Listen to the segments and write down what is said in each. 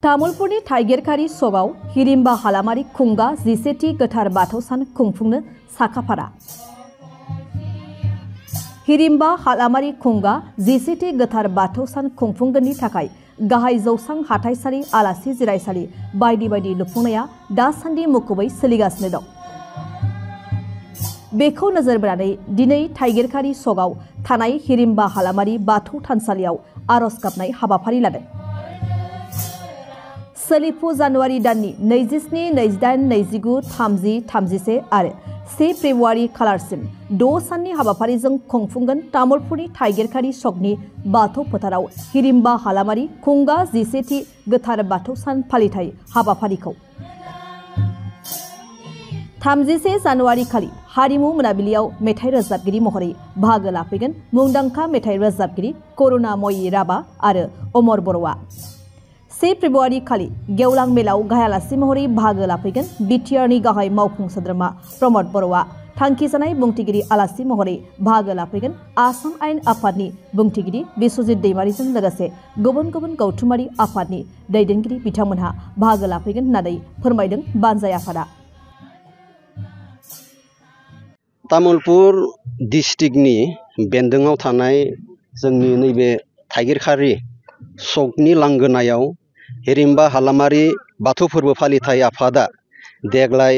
तामुलपुरनि थाइगेरखारि सकआव हिरिम्बा हालामारि खुंगा 11थि गोथार बाथौ सान खुंफुंनो साखाफारा। हिरिम्बा हालामारि खुंगा 11थि गोथार बाथौ सान खुंफुंगोननि थाखाय गाहाय जौसां हाथाइसालि आलासि जिरायसालि बायदि बायदि लुफुंनाया दासान्दि मुखुबै सोलिगासिनो दं। बेखौ नोजोर बोनानै दिनै थाइगेरखारि सकआव थानाय हिरिम्बा हालामारि बाथौ थानसालियाव आरज गाबनाय हाबाफारि लादों। सोलिफु जानुवारि दाननि 27, 28, 29, 30, 31 आरो 1 फेब्रुवारि खालारसिम 6 साननि हाबाफारिजों खुंफुंगोन तामुलपुरनि थाइगेरखारि सकनि बाथौ फोथाराव हिरिम्बा हालामारि खुंगा 11थि गोथार बाथौ सान फालिथाय हाबाफारिखौ। 31 जानुवारि खालि हारिमु मोनाबिलियाव मेथाइ रोजाबगिरि महरै बाहागो लाफैगोन मुंदांखा मेथाइ रोजाबगिरि करुणामयी राभा आरो अमर बर'आ। 1 फेब्रुवारि खालि गेवलां मेलाव गाहाय आलासि महरै बाहागो लाफैगोन बिटिआरनि गाहाय मावफुं सोद्रोमा प्रमद बर'आ। थांखिजानाय बुंथिगिरि आलासि महरै बाहागो लाफैगोन आसाम आयेन आफादनि बुंथिगिरि बिस्वजित दैमारिजों लोगोसे गुबुन गुबुन गौथुमारि आफादनि दैदेनगिरि बिथांमोनहा बाहागो लाफैगोन होननानै फोरमायदों बानजाय आफादा। तामुलपुर डिस्ट्रिक्टनि बेन्दोङाव थानाय जोंनि नैबे थाइगेरखारि सकनि लांगोनायाव हिरिम्बा हालामारि बाथौ फोरबो फालिथाय आफादा देग्लाय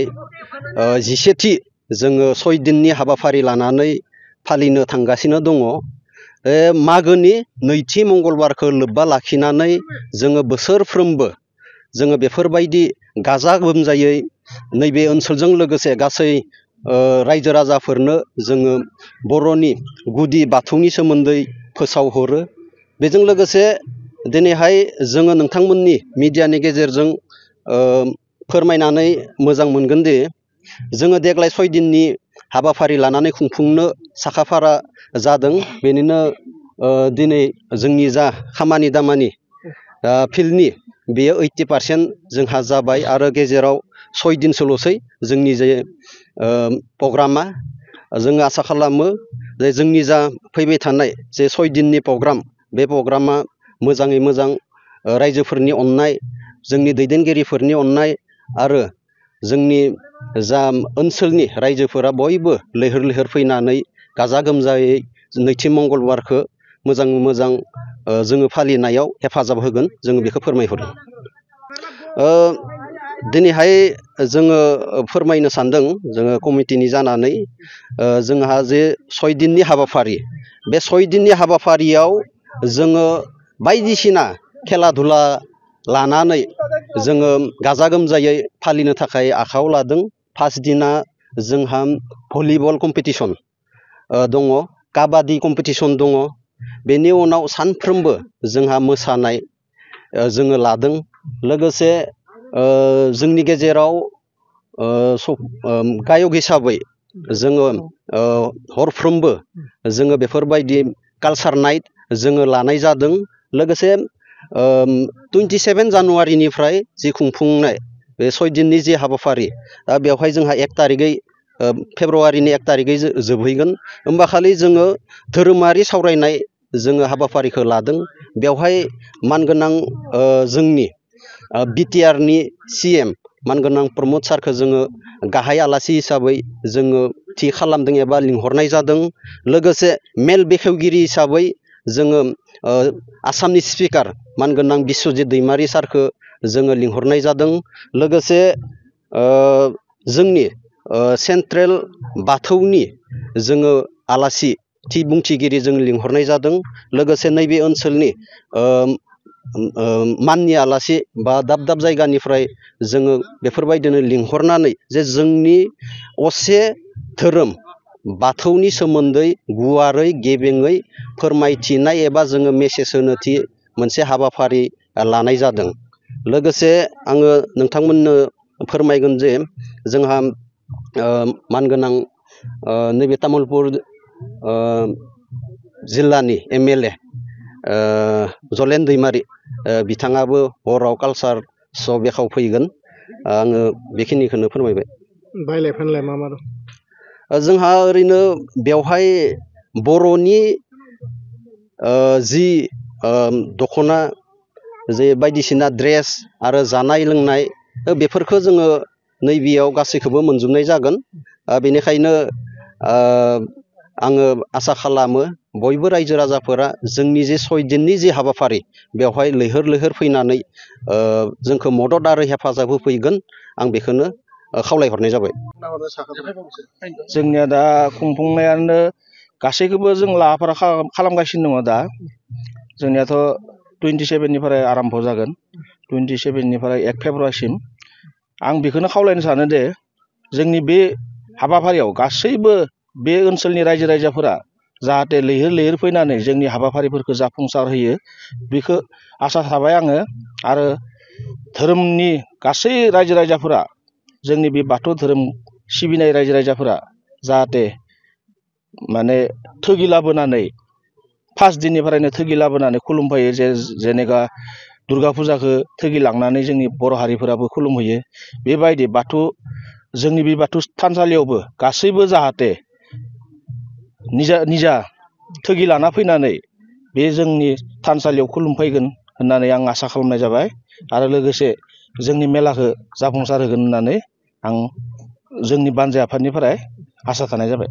11थि जोङो 6 दिननि हाबाफारि लानानै फालिनो थांगासिनो दङ। मागोनि नैथि मंगलबारखौ लोब्बा लाखिनानै जोङो बोसोरफ्रोमबो जोङो बेफोरबायदि गाजा गोमजायै नैबे ओनसोलजों लोगोसे गासै रायजो राजाफोरनो जोङो बर'नि गुदि बाथौनि सोमोन्दै फोसावहरो। बेजों लोगोसे दिनैहाय जोङो नोंथांमोननि मिडियानि गेजेरजों फोरमायनानै मोजां मोनगोन दि जोङो देग्लाय 6 दिननि हाबाफारि लानानै खुंफुंनो साखाफारा जादों। बेनिनो दिनै जोंनि जा खामानि दामानि फिल्डनि बेयो 80% जोंहा जाबाय आरो गेजेराव 6 दिनसोल'सै जोंनि जे प्रग्रामा। जोङो आसा खालामो जे जोंनि जा फैबाय थानाय जे 6 दिननि प्रग्राम बे प्रग्रामा मोजाङै मोजां रायजोफोरनि अननाय, जोंनि दैदेनगिरिफोरनि अननाय आरो जोंनि जा ओनसोलनि रायजोफोरा बयबो लैहोर लैहोर फैनानै गाजा गोमजायै नैथि मंगलबारखौ मोजाङै मोजां जोङो फालिनायाव हेफाजाब होगोन, जोङो बेखौ फोरमायहरो। दिनैहाय जोङो फोरमायनो सानदों जोङो कमिटिनि जानानै जोंहा जे 6 दिननि हाबाफारि, बे 6 दिननि हाबाफारियाव जोङो बायदिसिना खेला धुला लानानै जोङो गाजा गोमजायै फालिनो थाखाय आखायाव लादों। फार्स्ट दिना जोंहा भलिबल कम्पिटिसन दङ, काबादि कम्पिटिसन दङ। बेनि उनाव सानफ्रोमबो जोंहा मोसानाय जोङो लादों। लोगोसे जोंनि गेजेराव गायक हिसाबै जोङो हरफ्रोमबो जोङो बेफोरबायदि कालचार नाइट जोङो लानाय जादों। लोगोसे 27 जानुवारिनिफ्राय जि खुंफुंनाय बे 6 दिननि जि हाबाफारि बेवहाय जोंहा 1 तारिखै फेब्रुवारिनि 1 तारिखै जोबहैगोन। होमबा खालि जोङो धोरोमारि सावरायनाय जोङो हाबाफारिखौ लादों। बेवहाय मानगोनां जोंनि बिटिआरनि CM मानगोनां प्रमद सारखौ जोङो गाहाय आलासि हिसाबै जोङो थि खालामदों एबा लिंहरनाय जादों। लोगोसे मेल बेखेवगिरि हिसाबै जोङो आसामनि स्पिकार मानगोनां बिस्वजित दैमारि सारखौ जोङो लिंहरनाय जादों। लोगोसे जोंनि सेन्ट्रेल बाथौनि जोङो आलासि थि बुंथिगिरि जों लिंहरनाय जादों। लोगोसे नैबे ओनसोलनि माननि आलासि बा दाब दाब जायगानिफ्राय जोङो बेफोरबायदिनो लिंहरनानै जे जोंनि असे धोरोम बाथौनि सोमोन्दै गुवारै गेबेङै फोरमायथिनाय एबा जोङो मेसेज होनो थि मोनसे हाबाफारि लानाय जादों। लोगोसे आङो नोंथांमोननो फोरमायगोन जे जोंहा मानगोनां नैबे तामुलपुर जिल्लानि MLA जलेन दैमारि बिथाङाबो हराव कालचार श' बेखेवफैगोन। आङो बेखिनिखौनो फोरमायबाय। बायलाय फानलाय मा मा दं? जोंहा ओरैनो बेवहाय बर'नि जि दख'ना जे बायदिसिना ड्रेस आरो जानाय लोंनाय बेफोरखौ जोङो नैबेयाव गासैखौबो मोनजोबनाय जागोन। बेनिखायनो आङो आसा खालामो बयबो रायजो राजाफोरा जोंनि जे 6 दिननि जे हाबाफारि बेवहाय लैहोर लैहोर फैनानै जोंखौ मदद आरो हेफाजाब होफैगोन आं बेखौनो खावलायहरनाय जाबाय। जोंनिया दा खुंफुंनायानो गासैखौबो जों लाहाफारा खालामगासिनो दङ। दा जोंनियाथ' 27 निफ्राय आरम्भ जागोन, 27 निफ्राय 1 फेब्रुवारिसिम। आं बेखौनो खावलायनो सानो दे जोंनि बे हाबाफारियाव गासैबो बे ओनसोलनि रायजो राजाफोरा जाहाथे लैहोर लैहोर फैनानै जोंनि हाबाफारिफोरखौ जाफुंसार होयो बेखौ आसा थाबाय आङो। आरो धोरोमनि गासै रायजो राजाफोरा जोंनि बे बाथौ धोरोम सिबिनाय रायजो राजाफोरा जाहाथे माने थोगि लाबोनानै फार्स्ट दिननिफ्रायनो थोगि लाबोनानै खुलुमफैयो। जेनेबा दुर्गा फुजाखौ थोगि लांनानै जोंनि बर' हारिफोराबो खुलुमहैयो। बेबायदि जोंनि बे बाथौ थानसालियावबो गासैबो जाहाथे निजा थोगि लाना फैनानै बे जोंनि थानसालियाव खुलुमफैगोन होननानै आं आसा खालामनाय जाबाय। आरो लोगोसे जोंनि मेलाखौ जाफुंसार होगोन होननानै आं जोंनि बानजाय आफादनिफ्राय आसा थानाय जाबाय।